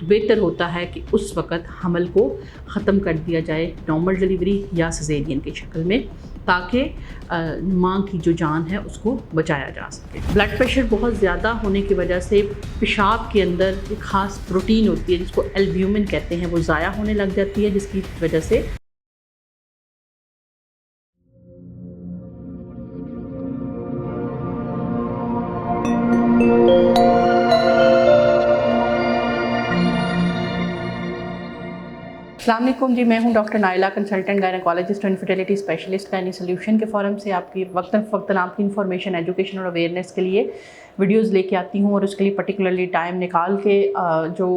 بہتر ہوتا ہے کہ اس وقت حمل کو ختم کر دیا جائے نارمل ڈلیوری یا سیزیرین کی شکل میں، تاکہ ماں کی جو جان ہے اس کو بچایا جا سکے۔ بلڈ پریشر بہت زیادہ ہونے کی وجہ سے پیشاب کے اندر ایک خاص پروٹین ہوتی ہے جس کو البیومن کہتے ہیں، وہ ضائع ہونے لگ جاتی ہے، جس کی وجہ سے السلام علیکم جی، میں ہوں ڈاکٹر نائلہ، کنسلٹنٹ گائنیکالوجسٹ اور انفرٹیلیٹی اسپیشلسٹ گائنی سلیوشن کے فورم سے آپ کی وقتاً فوقتاً آپ کی انفارمیشن، ایجوکیشن اور اویئرنیس کے لیے ویڈیوز لے کے آتی ہوں، اور اس کے لیے پرٹیکولرلی ٹائم نکال کے جو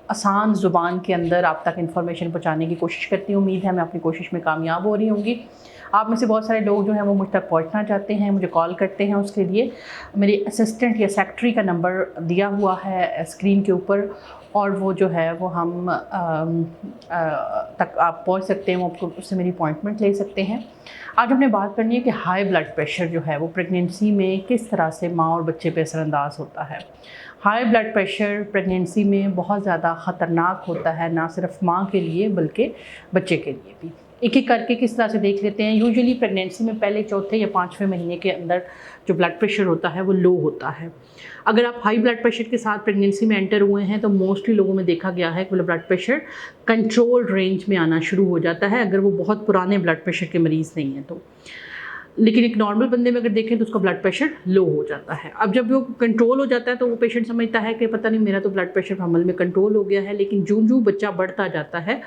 آسان زبان کے اندر آپ تک انفارمیشن پہنچانے کی کوشش کرتی ہوں۔ امید ہے میں اپنی کوشش میں کامیاب ہو رہی ہوں گی۔ آپ میں سے بہت سارے لوگ جو ہیں وہ مجھ تک پہنچنا چاہتے ہیں، مجھے کال کرتے ہیں، اس کے لیے میری اسسٹنٹ یا سیکٹری کا نمبر دیا ہوا ہے اسکرین کے اوپر، اور وہ جو ہے وہ ہم تک آپ پہنچ سکتے ہیں، وہ آپ کو اس سے میری اپوائنٹمنٹ لے سکتے ہیں۔ آج ہم نے بات کرنی ہے کہ ہائی بلڈ پریشر جو ہے وہ پریگنینسی میں کس طرح سے ماں اور بچے پہ اثر انداز ہوتا ہے۔ ہائی بلڈ پریشر پریگنینسی میں بہت زیادہ خطرناک ہوتا ہے، نہ صرف ماں کے لیے بلکہ بچے کے لیے بھی۔ ایک ایک کر کے کس طرح سے دیکھ لیتے ہیں۔ یوزلی پریگنینسی میں پہلے چوتھے یا پانچویں مہینے کے اندر جو بلڈ پریشر ہوتا ہے وہ لو ہوتا ہے۔ اگر آپ ہائی بلڈ پریشر کے ساتھ پریگنینسی میں انٹر ہوئے ہیں تو موسٹلی لوگوں میں دیکھا گیا ہے کہ بلڈ پریشر کنٹرول رینج میں آنا شروع ہو جاتا ہے، اگر وہ بہت پرانے بلڈ پریشر کے مریض نہیں ہیں تو۔ لیکن ایک نارمل بندے میں اگر دیکھیں تو اس کا بلڈ پریشر لو ہو جاتا ہے۔ اب جب وہ کنٹرول ہو جاتا ہے تو وہ پیشنٹ سمجھتا ہے کہ پتہ نہیں میرا تو بلڈ پریشر حمل میں کنٹرول ہو گیا ہے، لیکن جوں بچہ بڑھتا جاتا ہے،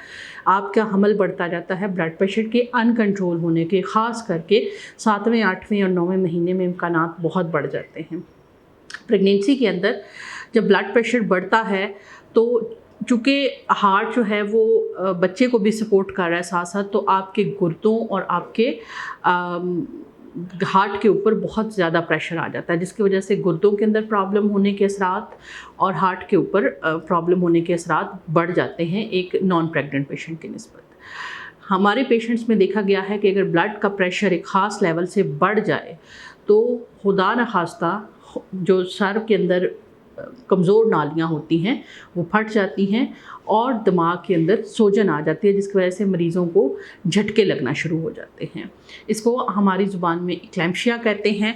آپ کا حمل بڑھتا جاتا ہے، بلڈ پریشر کے ان کنٹرول ہونے کے، خاص کر کے 7ویں 8ویں اور 9ویں مہینے میں امکانات بہت بڑھ جاتے ہیں۔ پریگنینسی کے اندر جب بلڈ پریشر بڑھتا ہے تو چونکہ ہارٹ جو ہے وہ بچے کو بھی سپورٹ کر رہا ہے ساتھ ساتھ، تو آپ کے گردوں اور آپ کے ہارٹ کے اوپر بہت زیادہ پریشر آ جاتا ہے، جس کی وجہ سے گردوں کے اندر پرابلم ہونے کے اثرات اور ہارٹ کے اوپر پرابلم ہونے کے اثرات بڑھ جاتے ہیں ایک نان پریگننٹ پیشنٹ کی نسبت۔ ہمارے پیشنٹس میں دیکھا گیا ہے کہ اگر بلڈ کا پریشر ایک خاص لیول سے بڑھ جائے تو خدا نخواستہ جو سر کے اندر کمزور نالیاں ہوتی ہیں وہ پھٹ جاتی ہیں اور دماغ کے اندر سوجن آ جاتی ہے، جس کی وجہ سے مریضوں کو جھٹکے لگنا شروع ہو جاتے ہیں۔ اس کو ہماری زبان میں ایکلیمشیا کہتے ہیں۔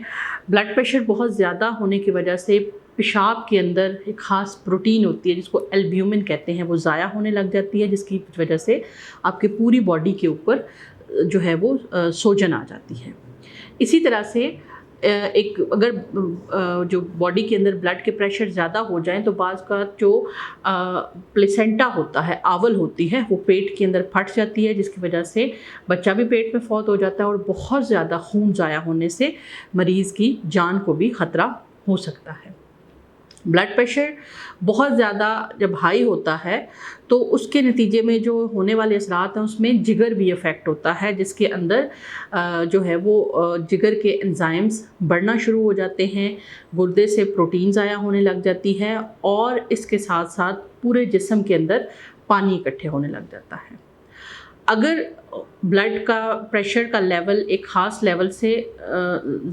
بلڈ پریشر بہت زیادہ ہونے کی وجہ سے پیشاب کے اندر ایک خاص پروٹین ہوتی ہے جس کو البیومن کہتے ہیں، وہ ضائع ہونے لگ جاتی ہے، جس کی وجہ سے آپ کے پوری باڈی کے اوپر جو ہے وہ سوجن آ جاتی ہے۔ اسی طرح سے ایک اگر جو باڈی کے اندر بلڈ کے پریشر زیادہ ہو جائیں تو بعض کا جو پلیسنٹا ہوتا ہے، آول ہوتی ہے، وہ پیٹ کے اندر پھٹ جاتی ہے، جس کی وجہ سے بچہ بھی پیٹ میں فوت ہو جاتا ہے، اور بہت زیادہ خون ضائع ہونے سے مریض کی جان کو بھی خطرہ ہو سکتا ہے۔ بلڈ پریشر بہت زیادہ جب ہائی ہوتا ہے تو اس کے نتیجے میں جو ہونے والے اثرات ہیں اس میں جگر بھی افیکٹ ہوتا ہے، جس کے اندر جو ہے وہ جگر کے انزائمز بڑھنا شروع ہو جاتے ہیں، گردے سے پروٹین ضائع ہونے لگ جاتی ہے، اور اس کے ساتھ ساتھ پورے جسم کے اندر پانی اکٹھے ہونے لگ جاتا ہے۔ اگر بلڈ کا پریشر کا لیول ایک خاص لیول سے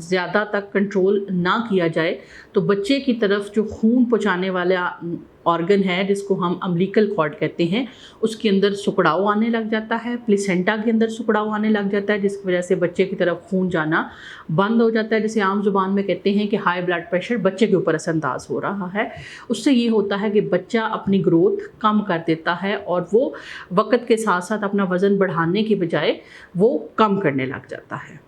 زیادہ تک کنٹرول نہ کیا جائے تو بچے کی طرف جو خون پہنچانے والا آرگن ہے جس کو ہم امبلیکل کارڈ کہتے ہیں، اس کے اندر سکڑاؤ آنے لگ جاتا ہے، پلیسنٹا کے اندر سکڑاؤ آنے لگ جاتا ہے، جس کی وجہ سے بچے کی طرف خون جانا بند ہو جاتا ہے، جسے عام زبان میں کہتے ہیں کہ ہائی بلڈ پریشر بچے کے اوپر اثر انداز ہو رہا ہے۔ اس سے یہ ہوتا ہے کہ بچہ اپنی گروتھ کم کر دیتا ہے اور وہ وقت کے ساتھ ساتھ اپنا وزن بڑھانے کی بجائے وہ کم کرنے لگ جاتا ہے۔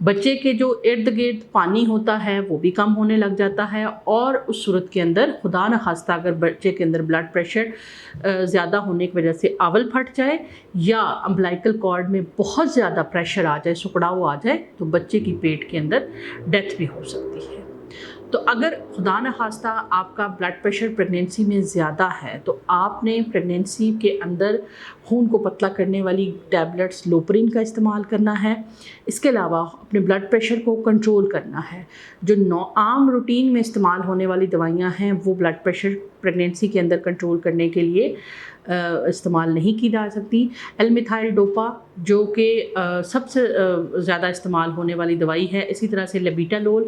بچے کے جو ارد گرد پانی ہوتا ہے وہ بھی کم ہونے لگ جاتا ہے، اور اس صورت کے اندر خدا نخواستہ اگر بچے کے اندر بلڈ پریشر زیادہ ہونے کی وجہ سے آول پھٹ جائے یا امبلائکل کارڈ میں بہت زیادہ پریشر آ جائے، سکڑاؤ آ جائے، تو بچے کی پیٹ کے اندر ڈیتھ بھی ہو سکتی ہے۔ تو اگر خدا نخواستہ آپ کا بلڈ پریشر پریگنینسی میں زیادہ ہے تو آپ نے پریگنینسی کے اندر خون کو پتلا کرنے والی ٹیبلٹس لوپرین کا استعمال کرنا ہے۔ اس کے علاوہ اپنے بلڈ پریشر کو کنٹرول کرنا ہے۔ جو عام روٹین میں استعمال ہونے والی دوائیاں ہیں وہ بلڈ پریشر پریگنینسی کے اندر کنٹرول کرنے کے لیے استعمال نہیں کی جا سکتی۔ المیتھائل ڈوپا جو کہ سب سے زیادہ استعمال ہونے والی دوائی ہے، اسی طرح سے لیبیٹالول